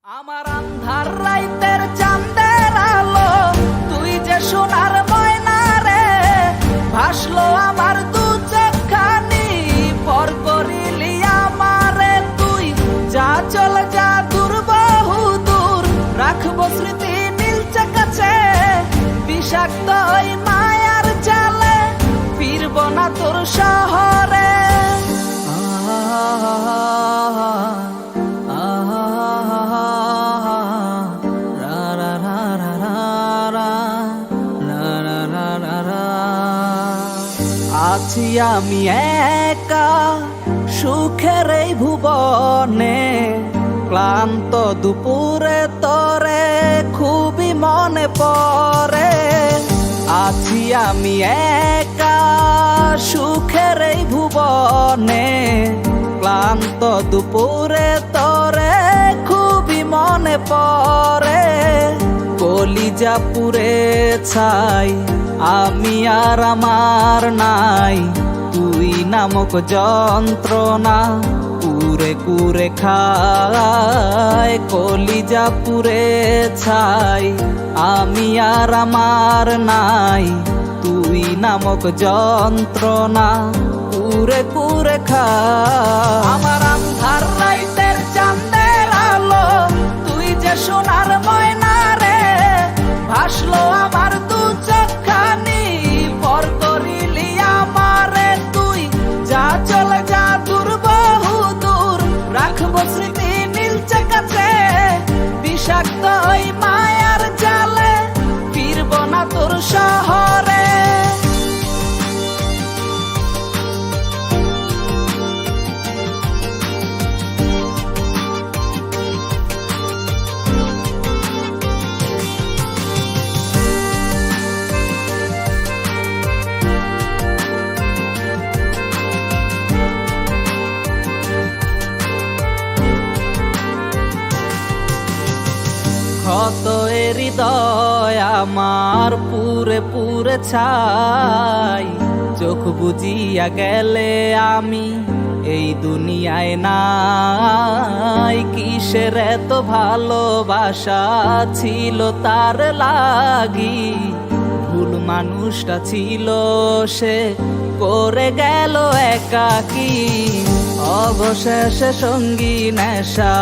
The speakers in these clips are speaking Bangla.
আমার আন্ধার রাইতের চাঁদের আলো, তুই যে সোনার ময়না রে, ভাসলো আমার দু চোখখানি, পর করিলি আমারে তুই। যা চল যা দূর বহু দূর, রাখবো স্মৃতি নীলচে কাছে, বিষাক্ত ওই মায়ার জালে, ফিরব না তোর শহরে। আছি আমি একা সুখের এই ভুবনে, ক্লান্ত দুপুরে তরে খুবই মনে পড়ে। আছি আমি একা সুখের এই ভুবনে, ক্লান্ত দুপুরে তরে খুবই মনে পড়ে। কলিজা পুড়ে ছাই আমি আর আমার নাই, তুই নামক যন্ত্রণা কুরে কুরে খায়। কলিজা পুড়ে ছাই আমি আর আমার নাই, তুই নামক যন্ত্রণা কুরে কুরে খায়। আমার আন্ধার রাইতের চাঁদের আলো, তুই যে সোনার ময়না রে, ভাসলো আমার দু চোখখানি, পর করিলি আমারে তুই। যা চলে যা দূর বহু দূর, রাখবো স্মৃতি নীলচে কাছে, বিষাক্ত ওই মায়ার জালে, ফিরব না তোর শহরে। ক্ষত হৃদয় আমার পুরে পুরে ছাই, চোখ বুজিয়া গেলে আমি এই দুনিয়ায় নাই। কিসের এত ভালোবাসা ছিল তার লাগি, ভুল মানুষটা ছিল সে, করে গেল একাকী। অবশেষে সঙ্গী নেশা,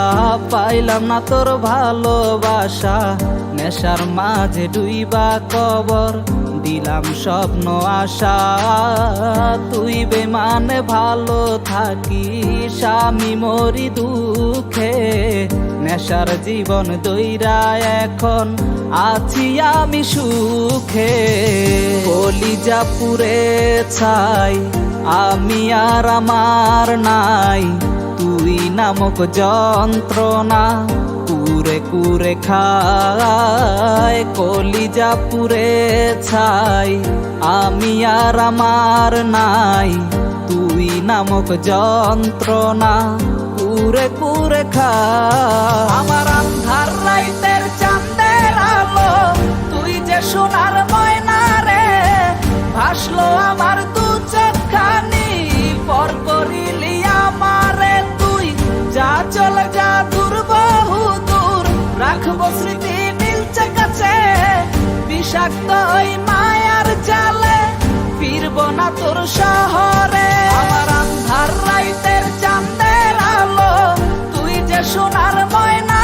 পাইলাম না তোর ভালোবাসা, নেশার মাঝে ডুইবা কবর দিলাম স্বপ্ন আশা। তুই বেমানে ভালো থাকিস, আমি মরি দুঃখে, নেশার জীবন দইরা এখন আছি আমি সুখে। কলিজা পুড়ে ছাই আমি আর আমার নাই, তুই নামক যন্ত্রণা কুরে কুরে খায়। কলিজা পুড়ে ছাই আমি আর আমার নাই, তুই নামক যন্ত্রণা কুরে কুরে খায়। আমার আন্ধার রাইতের চাঁদের আলো, তুই যে সোনার ময়না রে, ভাসলো আমার দু চোখখানি, পর করিলি আমারে তুই। যা চলে যা দূর বহু দূর, রাখবো স্মৃতি নীলচে কাছে, বিষাক্ত ওই মায়ার জালে, ফিরব না তোর শহরে। আমার আন্ধার রাইতের চাঁদের আলো, তুই যে সোনার ময়না